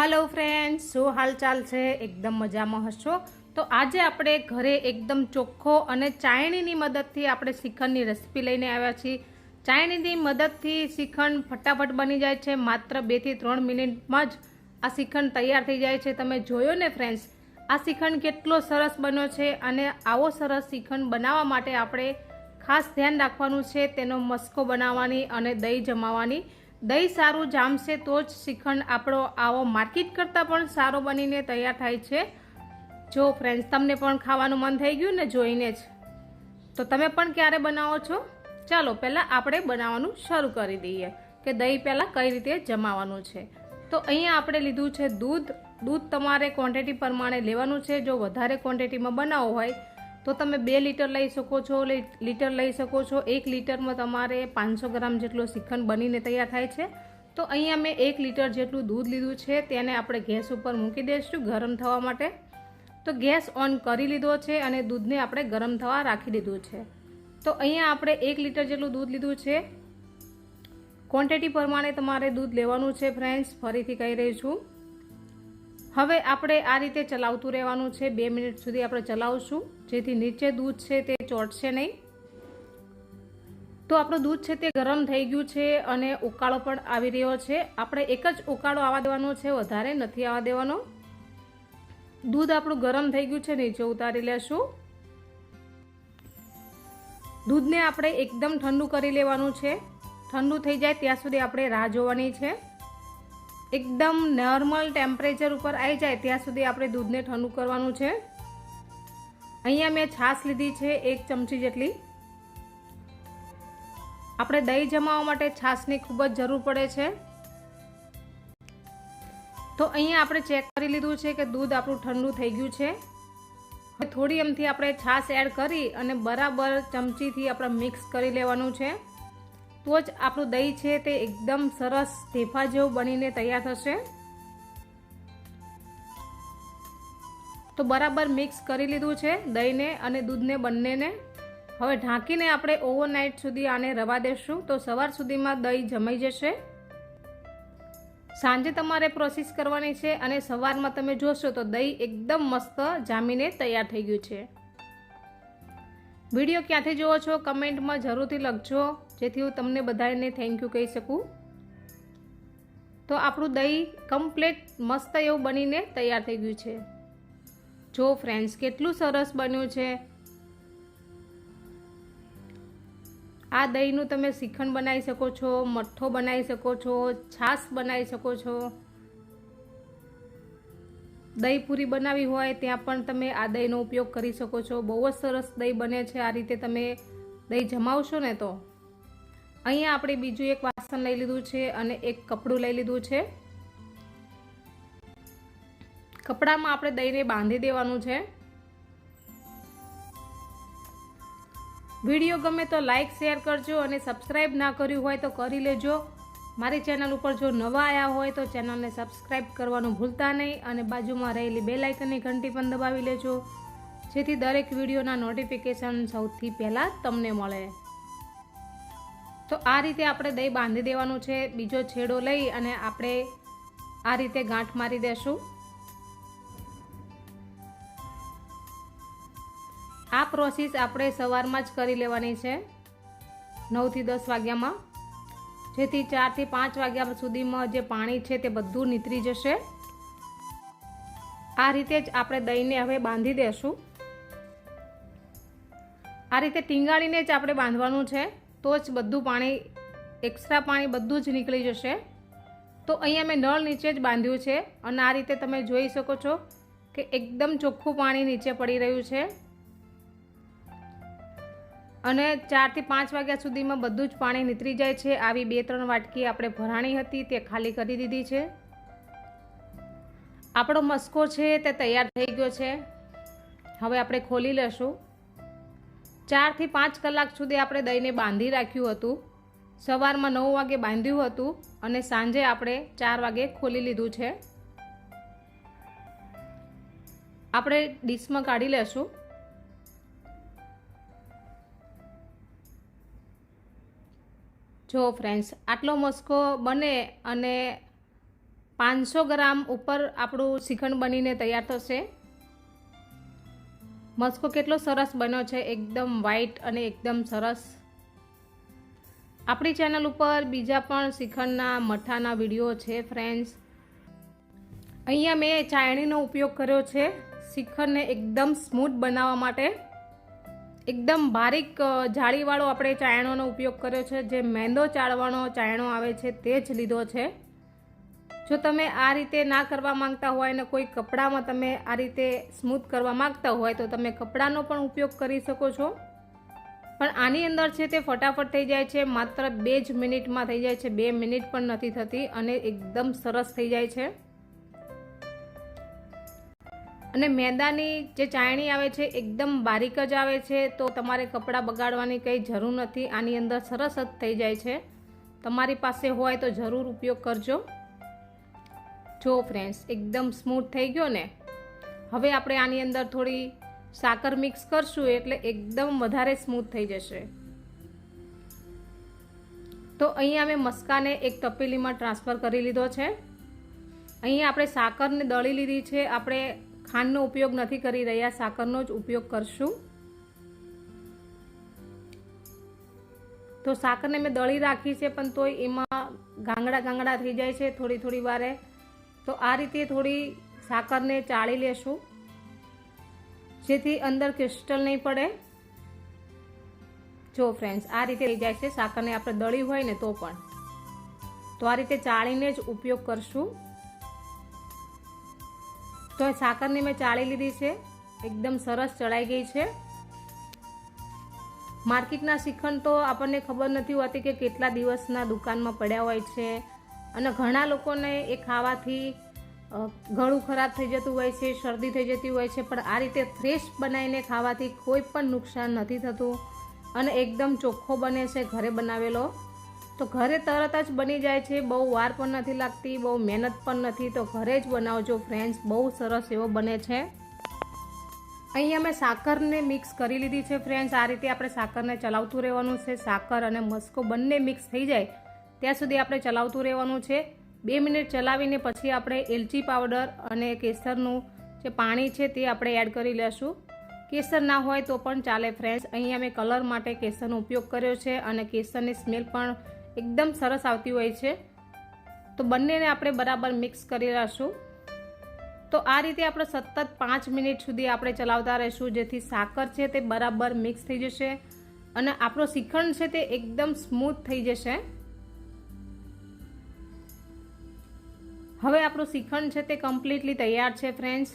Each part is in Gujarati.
हेलो फ्रेंड्स, शो हालचाल है? एकदम मजा में हशो। तो आज આપણે ઘરે એકદમ ચોખ્ખો અને ચાયણીની મદદથી આપણે શ્રીખંડની રેસીપી લઈને આવ્યા છીએ। ચાયણીની મદદથી શ્રીખંડ ફટાફટ બની જાય છે। માત્ર 2 થી 3 મિનિટમાં જ આ શ્રીખંડ તૈયાર થઈ જાય છે। તમે જોયો ને ફ્રેન્ડ્સ, આ શ્રીખંડ કેટલો સરસ બન્યો છે। અને આવો સરસ શ્રીખંડ બનાવવા માટે આપણે ખાસ ધ્યાન રાખવાનું છે તેનો મસ્કો બનાવવાની અને દહીં જમાવવાની। દહીં સારું જામશે તો જ શ્રીખંડ આપણો આવો માર્કેટ કરતાં પણ સારો બનીને તૈયાર થાય છે। જો ફ્રેન્ડ્સ, તમને પણ ખાવાનું મન થઈ ગયું ને જોઈને જ, તો તમે પણ ક્યારે બનાવો છો? ચાલો પહેલાં આપણે બનાવવાનું શરૂ કરી દઈએ કે દહીં પહેલાં કઈ રીતે જમાવવાનું છે। તો અહીંયા આપણે લીધું છે દૂધ। દૂધ તમારે ક્વોન્ટિટી પ્રમાણે લેવાનું છે। જો વધારે ક્વોન્ટિટીમાં બનાવવું હોય તો તમે 2 લીટર લઈ શકો છો, લીટર લઈ શકો છો। 1 લીટરમાં તમારે 500 ગ્રામ જેટલો શ્રીખંડ બનીને તૈયાર થાય છે। તો અહીંયા મેં 1 લીટર જેટલું દૂધ લીધું છે, તેને આપણે ગેસ ઉપર મૂકી દઈશું ગરમ થવા માટે। તો ગેસ ઓન કરી લીધો છે અને દૂધને આપણે ગરમ થવા રાખી દીધું છે। તો અહીંયા આપણે 1 લીટર જેટલું દૂધ લીધું છે। ક્વોન્ટિટી પ્રમાણે તમારે દૂધ લેવાનું છે ફ્રેન્ડ્સ, ફરીથી કહી રહી છું। હવે આપણે આ રીતે ચલાવતું રહેવાનું છે। 2 મિનિટ સુધી આપણે ચલાવશું, જેથી નીચે દૂધ છે તે ચોંટશે નહીં। તો આપણું દૂધ છે તે ગરમ થઈ ગયું છે અને ઉકાળો પણ આવી રહ્યો છે। આપણે એક જ ઉકાળો આવવા દેવાનો છે, વધારે નથી આવવા દેવાનો। દૂધ આપણું ગરમ થઈ ગયું છે, નીચે ઉતારી લેશું। દૂધને આપણે એકદમ ઠંડુ કરી લેવાનું છે। ઠંડુ થઈ જાય ત્યાં સુધી આપણે રાહ જોવાની છે। એકદમ નોર્મલ ટેમ્પરેચર ઉપર આવી જાય ત્યાં સુધી આપણે દૂધને ઠંડુ કરવાનું છે। અહીંયા મેં છાશ લીધી છે 1 ચમચી જેટલી। આપણે દહીં જમાવવા માટે છાશની ખૂબ જ જરૂર પડે છે। તો અહીંયા આપણે ચેક કરી લીધું છે કે દૂધ આપણું ઠંડુ થઈ ગયું છે। હવે થોડી એમથી આપણે છાશ એડ કરી અને બરાબર ચમચીથી આપણે મિક્સ કરી લેવાનું છે। તો જ આપણું દહીં છે તે એકદમ સરસ ઢેફા જેવું બનીને તૈયાર થશે। તો બરાબર મિક્સ કરી લીધું છે દહીંને અને દૂધને બંનેને। હવે ઢાંકીને આપણે ઓવરનાઇટ સુધી આને રવા દેશું, તો સવાર સુધીમાં દહીં જમાઈ જશે। સાંજે તમારે પ્રોસેસ કરવાની છે અને સવારમાં તમે જોશો તો દહીં એકદમ મસ્ત જામીને તૈયાર થઈ ગયું છે। વિડીયો ક્યાંથી જોવો છો કમેન્ટમાં જરૂરથી લખજો, જેથી હું તમને બધાને થેન્ક યુ કહી શકું। તો આપણું દહીં કમ્પ્લીટ મસ્ત એવું બનીને તૈયાર થઈ ગયું છે। જો ફ્રેન્ડ્સ, કેટલું સરસ બન્યું છે। આ દહીંનું તમે શ્રીખંડ બનાવી શકો છો, મઠ્ઠો બનાવી શકો છો, છાશ બનાવી શકો છો। દહીં પૂરી બનાવી હોય ત્યાં પણ તમે આ દહીંનો ઉપયોગ કરી શકો છો। બહુ જ સરસ દહીં બને છે આ રીતે તમે દહીં જમાવશો ને તો। અહીંયા આપણે બીજું એક વાસણ લઈ લીધું છે અને એક કપડું લઈ લીધું છે। કપડામાં આપણે દહીંને બાંધી દેવાનું છે। વિડીયો ગમે તો લાઈક શેર કરજો અને સબસ્ક્રાઈબ ના કર્યું હોય તો કરી લેજો। મારી ચેનલ ઉપર જો નવા આવ્યા હોય તો ચેનલને સબસ્ક્રાઈબ કરવાનું ભૂલતા નહીં અને બાજુમાં રહેલી બેલ આઇકનની ઘંટી પણ દબાવી લેજો, જેથી દરેક વિડીયોના નોટિફિકેશન સૌથી પહેલાં તમને મળે। તો આ રીતે આપણે દહીં બાંધી દેવાનું છે। બીજો છેડો લઈ અને આપણે આ રીતે ગાંઠ મારી દેશું। આ પ્રોસેસ આપણે સવારમાં જ કરી લેવાની છે 9 થી 10 વાગ્યામાં, જેથી 4 થી 5 વાગ્યા સુધીમાં જે પાણી છે તે બધું નીતરી જશે। આ રીતે જ આપણે દહીંને હવે બાંધી દેશું। આ રીતે ટીંગાળીને જ આપણે બાંધવાનું છે, તો જ બધું પાણી, એક્સ્ટ્રા પાણી બધું જ નીકળી જશે। તો અહીંયા મેં નળ નીચે જ બાંધ્યું છે અને આ રીતે તમે જોઈ શકો છો કે એકદમ ચોખ્ખું પાણી નીચે પડી રહ્યું છે। અને 4 થી 5 વાગ્યા સુધીમાં બધું જ પાણી નીતરી જાય છે। આવી 2-3 વાટકી આપણે ભરાણી હતી તે ખાલી કરી દીધી છે। આપણો મસ્કો છે તે તૈયાર થઈ ગયો છે। હવે આપણે ખોલી લેશું। 4 થી 5 કલાક સુધી આપણે દહીંને બાંધી રાખ્યું હતું। સવારમાં 9 વાગે બાંધ્યું હતું અને સાંજે આપણે 4 વાગે ખોલી લીધું છે। આપણે ડીશમાં કાઢી લેશું। જો ફ્રેન્ડ્સ, આટલો મસ્કો બને અને 500 ગ્રામ ઉપર આપણું શ્રીખંડ બનીને તૈયાર થશે। મસ્કો કેટલો સરસ બન્યો છે, એકદમ વ્હાઈટ અને એકદમ સરસ। આપણી ચેનલ ઉપર બીજા પણ શ્રીખંડના મઠાના વિડીયો છે ફ્રેન્ડ્સ। અહીંયા મેં ચાયણીનો ઉપયોગ કર્યો છે શ્રીખંડને એકદમ સ્મૂથ બનાવવા માટે। એકદમ બારીક જાળીવાળો આપણે ચાયણોનો ઉપયોગ કર્યો છે, જે મેંદો ચાળવાનો ચાયણો આવે છે તે જ લીધો છે। જો તમે આ રીતે ના કરવા માંગતા હોય અને કોઈ કપડામાં તમે આ રીતે સ્મૂથ કરવા માંગતા હોય તો તમે કપડાનો પણ ઉપયોગ કરી શકો છો, પણ આની અંદર છે તે ફટાફટ થઈ જાય છે, માત્ર 2 જ મિનિટમાં થઈ જાય છે। 2 મિનિટ પણ નથી થતી અને એકદમ સરસ થઈ જાય છે। અને મેંદાની જે ચાયણી આવે છે એકદમ બારીક જ આવે છે, તો તમારે કપડાં બગાડવાની કંઈ જરૂર નથી। આની અંદર સરસ જ થઈ જાય છે। તમારી પાસે હોય તો જરૂર ઉપયોગ કરજો। જો ફ્રેન્ડ્સ એકદમ સ્મૂથ થઈ ગયો ને। હવે આપણે આની અંદર થોડી સાકર મિક્સ કરશું એટલે એકદમ વધારે સ્મૂથ થઈ જશે। તો અહીંયા મેં મસ્કાને એક તપેલીમાં ટ્રાન્સફર કરી લીધો છે। અહીંયા આપણે સાકરને દળી લીધી છે, આપણે ખાંડનો ઉપયોગ નથી કરી રહ્યા, સાકરનો જ ઉપયોગ કરશું। તો સાકરને મેં દળી રાખી છે, પણ તોય એમાં ગાંગડા થઈ જાય છે થોડી વારે। તો આ રીતે થોડી સાકરને ચાળી લેશું, જેથી અંદર ક્રિસ્ટલ નહીં પડે। જો ફ્રેન્ડ્સ આ રીતે થઈ જાય છે, સાકરને આપણે દળી હોય ને તો પણ, તો આ રીતે ચાળીને જ ઉપયોગ કરશું। તો સાકરને મેં ચાળી લીધી છે, એકદમ સરસ ચડાઈ ગઈ છે। માર્કેટના શ્રીખંડ તો આપણને ખબર નથી હોતી કે કેટલા દિવસના દુકાનમાં પડ્યા હોય છે, અને ઘણા લોકોને એ ખાવાથી ગળું ખરાબ થઈ જતું હોય છે, શરદી થઈ જતી હોય છે, પણ આ રીતે ફ્રેશ બનાવીને ખાવાથી કોઈ પણ નુકસાન નથી થતું અને એકદમ ચોખ્ખો બને છે ઘરે બનાવેલો। તો ઘરે તરત જ બની જાય છે, બહુ વાર પણ નથી લાગતી, બહુ મહેનત પણ નથી, તો ઘરે જ બનાવજો ફ્રેન્ડ્સ, બહુ સરસ એવો બને છે। અહીંયા મેં સાકરને મિક્સ કરી લીધી છે ફ્રેન્ડ્સ। આ રીતે આપણે સાકરને ચલાવતું રહેવાનું છે, સાકર અને મસ્કો બંને મિક્સ થઈ જાય ત્યાં સુધી આપણે ચલાવતું રહેવાનું છે। 2 મિનિટ ચલાવીને પછી આપણે એલચી પાવડર અને કેસરનું જે પાણી છે તે આપણે એડ કરી લેશું। કેસર ના હોય તો પણ ચાલે ફ્રેન્ડ્સ। અહીંયા મેં કલર માટે કેસરનો ઉપયોગ કર્યો છે અને કેસરની સ્મેલ પણ એકદમ સરસ આવતી હોય છે। તો બંનેને આપણે બરાબર મિક્સ કરી લઈશું। તો આ રીતે આપણે સતત 5 મિનિટ સુધી આપણે ચલાવતા રહીશું, જેથી સાકર છે તે બરાબર મિક્સ થઈ જશે અને આપણો શ્રીખંડ છે તે એકદમ સ્મૂથ થઈ જશે। હવે આપણું શ્રીખંડ છે તે કમ્પ્લીટલી તૈયાર છે ફ્રેન્ડ્સ।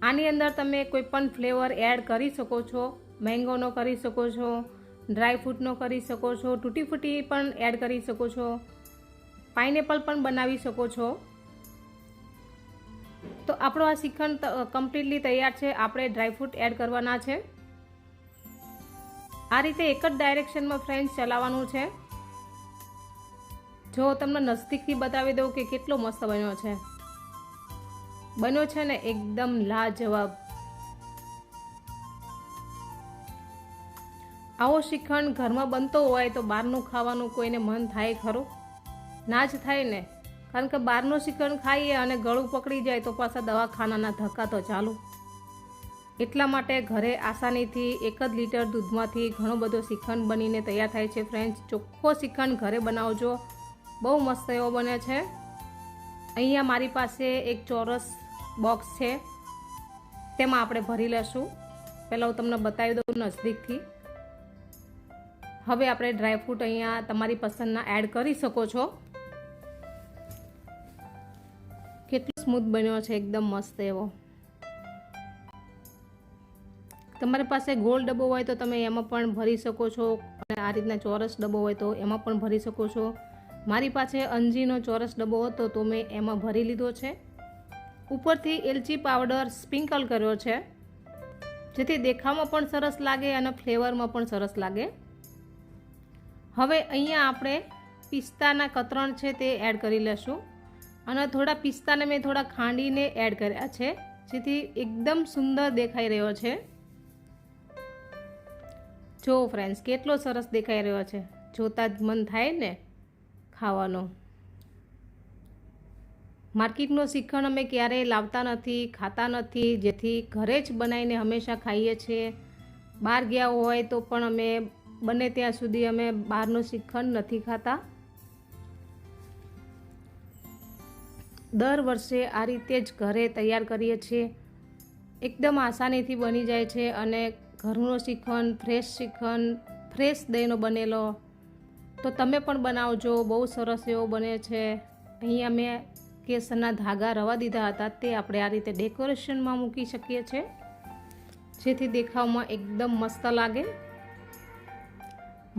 આની અંદર તમે કોઈ પણ ફ્લેવર એડ કરી શકો છો, મેંગોનો કરી શકો છો, ડ્રાય ફ્રૂટનો કરી શકો છો, તૂટી ફૂટી પણ એડ કરી શકો છો, પાઇનેપલ પણ બનાવી શકો છો। તો આપણો આ શ્રીખંડ કમ્પ્લીટલી તૈયાર છે। આપણે ડ્રાયફ્રૂટ એડ કરવાના છે। આ રીતે એક જ ડાયરેક્શનમાં ફ્રેન્ડ્સ ચલાવવાનું છે। જો તમને નજીકથી બતાવી દઉં કે કેટલો મસ્ત બન્યો છે। બન્યો છે ને એકદમ લાજવાબ। આવો શ્રીખંડ ઘરમાં બનતો હોય તો બહારનું ખાવાનું કોઈને મન થાય ખરું? ના જ થાય ને, કારણ કે બહારનું શ્રીખંડ ખાઈએ અને ગળું પકડી જાય તો પાછા દવાખાનાના ધક્કા તો ચાલુ। એટલા માટે ઘરે આસાનીથી 1 જ લીટર દૂધમાંથી ઘણો બધો શ્રીખંડ બનીને તૈયાર થાય છે ફ્રેન્ડ્સ। ચોખ્ખો શ્રીખંડ ઘરે બનાવજો, બહુ મસ્ત એવો બને છે। અહીંયા મારી પાસે એક ચોરસ બોક્સ છે, તેમાં આપણે ભરી લેશું। પહેલાં હું તમને બતાવી દઉં નજીકથી। હવે આપણે ડ્રાયફ્રૂટ અહીંયા તમારી પસંદના એડ કરી શકો છો। કેટલો સ્મૂથ બન્યો છે, એકદમ મસ્ત એવો। તમારી પાસે ગોળ ડબ્બો હોય તો તમે એમાં પણ ભરી શકો છો, અને આ રીતના ચોરસ ડબ્બો હોય તો એમાં પણ ભરી શકો છો। મારી પાસે અંજીનો ચોરસ ડબ્બો હતો તો મેં એમાં ભરી લીધો છે। ઉપરથી એલચી પાવડર સ્પ્રિંકલ કર્યો છે, જેથી દેખાવમાં પણ સરસ લાગે અને ફ્લેવરમાં પણ સરસ લાગે। હવે અહીંયા આપણે પિસ્તાના કતરણ છે તે એડ કરી લેશું, અને થોડા પિસ્તાને મેં થોડા ખાંડીને એડ કર્યા છે, જેથી એકદમ સુંદર દેખાઈ રહ્યો છે। જો ફ્રેન્ડ્સ કેટલો સરસ દેખાઈ રહ્યો છે, જોતા જ મન થાય ને ખાવાનો। માર્કેટનો શ્રીખંડ અમે ક્યારેય લાવતા નથી, ખાતા નથી, જેથી ઘરે જ બનાવીને હંમેશા ખાઈએ છીએ. બહાર ગયા હોય તો પણ અમે બને ત્યાં સુધી અમે બહારનો શ્રીખંડ નથી ખાતા. દર વર્ષે આ રીતે જ ઘરે તૈયાર કરીએ છીએ. એકદમ આસાનીથી બની જાય છે અને ઘરનો શ્રીખંડ, ફ્રેશ દહીંનો બનેલો. તો તમે પણ બનાવજો, બહુ સરસ એવો બને છે. અહીંયા મેં કેસરના ધાગા રવા દીધા હતા, તે આપણે આ રીતે ડેકોરેશનમાં મૂકી શકીએ છીએ, જેથી દેખાવમાં એકદમ મસ્ત લાગે.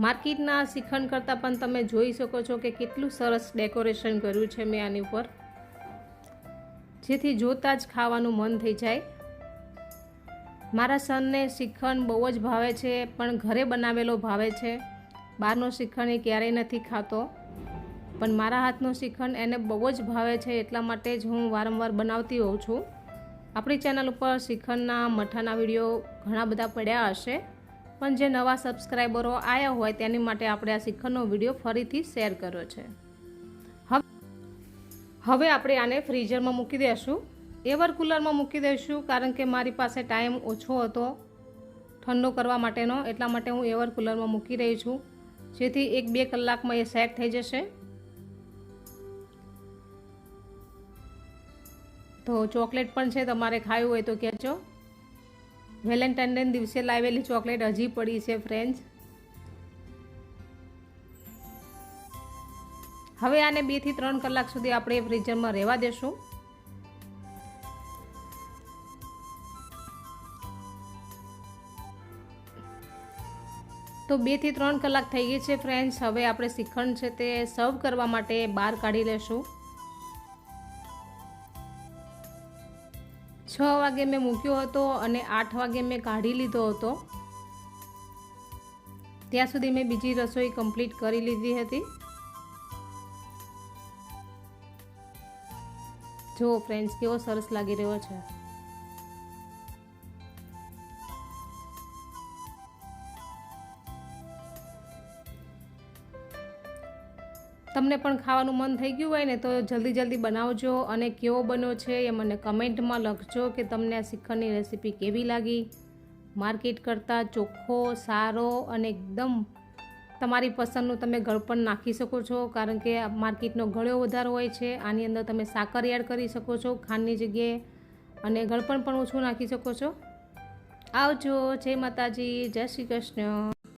માર્કેટના શ્રીખંડ કરતાં પણ તમે જોઈ શકો છો કે કેટલું સરસ ડેકોરેશન કર્યું છે મેં આની ઉપર, જેથી જોતાં જ ખાવાનું મન થઈ જાય. મારા સનને શ્રીખંડ બહુ જ ભાવે છે, પણ ઘરે બનાવેલો ભાવે છે. બહારનો શ્રીખંડ એ ક્યારેય નથી ખાતો, પણ મારા હાથનો શ્રીખંડ એને બહુ જ ભાવે છે, એટલા માટે જ હું વારંવાર બનાવતી હોઉં છું. આપણી ચેનલ ઉપર શ્રીખંડના મઠાના વિડીયો ઘણા બધા પડ્યા હશે, પણ જે નવા સબસ્ક્રાઈબરો આવ્યા હોય તેની માટે આપણે આ શ્રીખંડનો વિડીયો ફરીથી શેર કર્યો છે. હવે આપણે આને ફ્રીઝરમાં મૂકી દઈશું, એવર કુલરમાં મૂકી દઈશું, કારણ કે મારી પાસે ટાઈમ ઓછો હતો ઠંડો કરવા માટેનો, એટલા માટે હું એવર કુલરમાં મૂકી રહી છું, જેથી 1-2 કલાકમાં એ સેટ થઈ જશે. તો ચોકલેટ પણ છે, તમારે ખાવું હોય તો કહેજો. વેલેન્ટાઇન ડે દિવસે લાવેલી ચોકલેટ હજી પડી છે ફ્રેન્ડ્સ. હવે આને 2 થી 3 કલાક સુધી આપણે ફ્રીઝરમાં રહેવા દેશું. તો 2 થી 3 કલાક થઈ ગઈ છે ફ્રેન્ડ્સ. હવે આપણે શ્રીખંડ છે તે સર્વ કરવા માટે બહાર કાઢી લેશું. 6 વાગે મેં મૂક્યો હતો અને 8 વાગે મેં કાઢી લીધો હતો. ત્યાં સુધી મેં બીજી રસોઈ કમ્પ્લીટ કરી લીધી હતી. જો ફ્રેન્ડ્સ કેવો સરસ લાગી રહ્યો છે. તમને પણ ખાવાનું મન થઈ ગયું હોય ને તો જલ્દી બનાવજો, અને કેવો બન્યો છે એ મને કમેન્ટમાં લખજો કે તમને આ શ્રીખંડની રેસીપી કેવી લાગી. માર્કેટ કરતાં ચોખ્ખો, સારો અને એકદમ તમારી પસંદનું તમે ગળપણ નાખી શકો છો, કારણ કે માર્કેટનો ગળ્યો વધારે હોય છે. આની અંદર તમે સાકર એડ કરી શકો છો ખાંડની જગ્યાએ, અને ગળપણ પણ ઓછું નાખી શકો છો. આવજો. જય માતાજી, જય શ્રી કૃષ્ણ.